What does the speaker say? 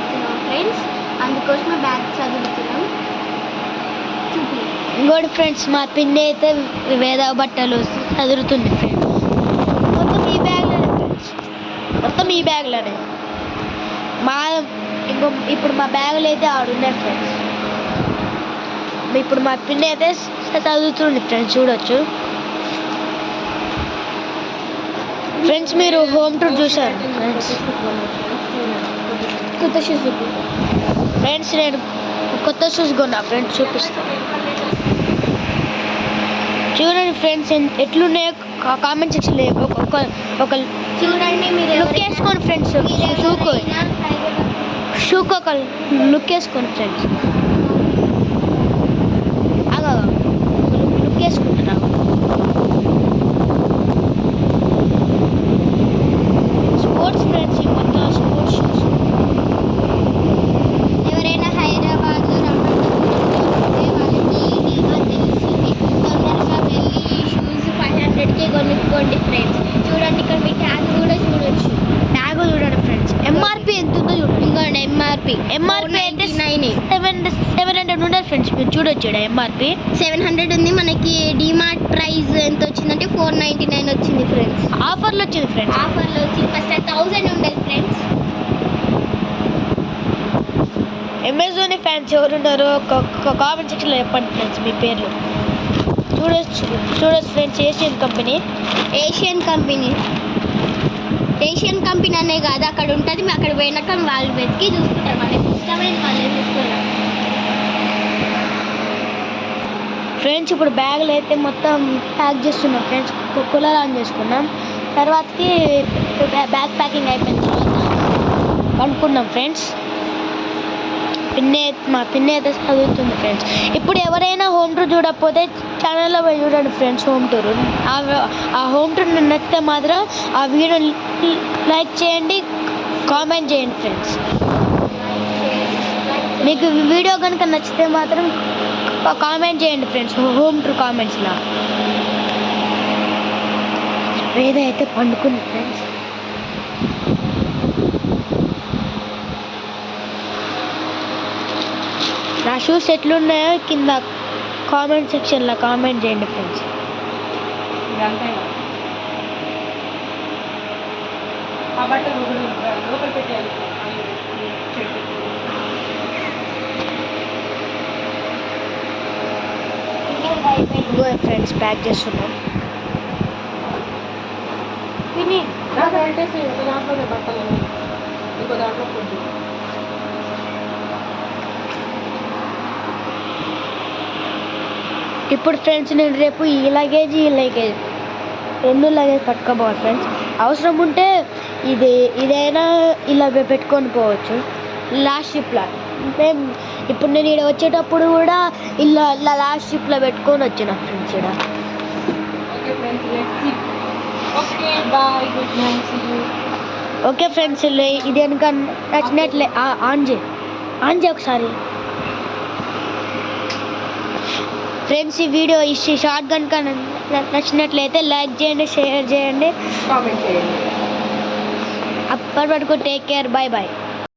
చదువుతున్నాం ఫ్రెండ్స్, అందుకోసమే బ్యాగ్ చదువుతున్నాం. ఇంకోటి ఫ్రెండ్స్, మా పిన్ని అయితే వేద బట్టలు చదువుతుంది ఫ్రెండ్స్. మొత్తం ఈ బ్యాగ్లోనే ఫ్రెండ్స్, మొత్తం ఈ బ్యాగ్లోనే. ఇప్పుడు మా బ్యాగులు అయితే ఆడున్నాయి ఫ్రెండ్స్. ఇప్పుడు మా పిన్ని అయితే చదువుతుంది ఫ్రెండ్స్, చూడొచ్చు ఫ్రెండ్స్. మీరు హోమ్ టూర్ చూసారు ఫ్రెండ్స్. కొత్త షూస్ ఫ్రెండ్స్ నేను కొత్త షూస్ కొన్నా ఫ్రెండ్స్, చూపిస్తాను చూడండి ఫ్రెండ్స్. ఎట్లున్నాయో కామెంట్ సెక్షన్లో ఒక చూడండి. మీరు లుక్ వేసుకోండి ఫ్రెండ్స్. షూకి ఒక లుక్ వేసుకోండి ఫ్రెండ్స్. అగా లుక్ వేసుకుంటున్నా. స్పోర్ట్స్ ఫ్రెండ్స్, మొత్తం స్పోర్ట్స్ షూస్. ఎవరైనా హైదరాబాద్లో రమ్మంటే వాళ్ళకి ఈజీగా తెలుస్తుంది. తొందరగా వెళ్ళి ఈ షూస్ 500కే కొనుక్కోండి ఫ్రెండ్స్. చూడండి, ఇక్కడ మీ ట్యాగ్ కూడా చూడొచ్చు. ట్యాగ్ చూడండి ఫ్రెండ్స్. ఎంఆర్పి ఎంత ఉందో చూడండి. ఇంకోండి ఎంఆర్పి అయితే 700 ఉండదు ఫ్రెండ్స్, మీరు చూడొచ్చు. ఎంఆర్పి 700 ఉంది. మనకి డిమార్ట్ ప్రైస్ ఎంత వచ్చిందంటే 499 వచ్చింది ఫ్రెండ్స్. ఆఫర్లో వచ్చింది ఫ్రెండ్స్. ఆఫర్లో వచ్చింది. ఫస్ట్ 1000 ఉండదు ఫ్రెండ్స్. అమెజాన్ ఫ్యాన్స్ ఎవరున్నారో కామెంట్ సెక్షన్లో చెప్పండి ఫ్రెండ్స్, మీ పేర్లు. చూడొచ్చు ఫ్రెండ్స్. ఏషియన్ కంపెనీ అనే కాదు, అక్కడ ఉంటుంది. అక్కడ పోయినాక వాళ్ళు వెతికి చూసుకుంటారు. వాళ్ళకి ఇష్టమైన వాళ్ళే చూసుకుంటారు ఫ్రెండ్స్. ఇప్పుడు బ్యాగులు అయితే మొత్తం ప్యాక్ చేస్తున్నాం ఫ్రెండ్స్. కూలర్ ఆన్ చేసుకున్నాం. తర్వాతకి బ్యాగ్ ప్యాకింగ్ అయిపోయిన తర్వాత కనుక్కున్నాం ఫ్రెండ్స్. మా పిన్ని అయితే చదువుతుంది ఫ్రెండ్స్. ఇప్పుడు ఎవరైనా హోమ్ టూర్ చూడకపోతే ఛానల్లో పోయి చూడండి ఫ్రెండ్స్. హోమ్ టూర్ ఆ హోమ్ టూర్ నచ్చితే మాత్రం ఆ వీడియో లైక్ చేయండి, కామెంట్ చేయండి ఫ్రెండ్స్. మీకు వీడియో కనుక నచ్చితే మాత్రం కామెంట్ చేయండి ఫ్రెండ్స్, హోమ్ టూర్ కామెంట్స్లో. వేద అయితే పండుకుంది ఫ్రెండ్స్. నా షూస్ ఎట్లున్నాయో కింద కామెంట్ సెక్షన్లో కామెంట్ చేయండి ఫ్రెండ్స్. ఫ్రెండ్స్ ప్యాక్ చేస్తున్నాం. ఇప్పుడు ఫ్రెండ్స్ నేను రేపు ఈ లగేజ్ రెండు లగేజ్ పట్టుకోపోవాలి ఫ్రెండ్స్. అవసరం ఉంటే ఇదైనా ఇలా పెట్టుకొని పోవచ్చు లాస్ట్ షిప్లో. ఇప్పుడు నేను ఇక్కడ వచ్చేటప్పుడు కూడా ఇలా లాస్ట్ షిప్లో పెట్టుకొని వచ్చిన ఫ్రెండ్స్. ఇక్కడ ఓకే ఫ్రెండ్స్. ఇది కనుక నచ్చినట్లే ఆన్ చేయి ఒకసారి ఫ్రెండ్స్. ఈ వీడియో షార్ట్ కనుక నచ్చినట్లయితే లైక్ చేయండి, షేర్ చేయండి, కామెంట్ చేయండి. అప్పటి వరకు టేక్ కేర్, బాయ్ బాయ్.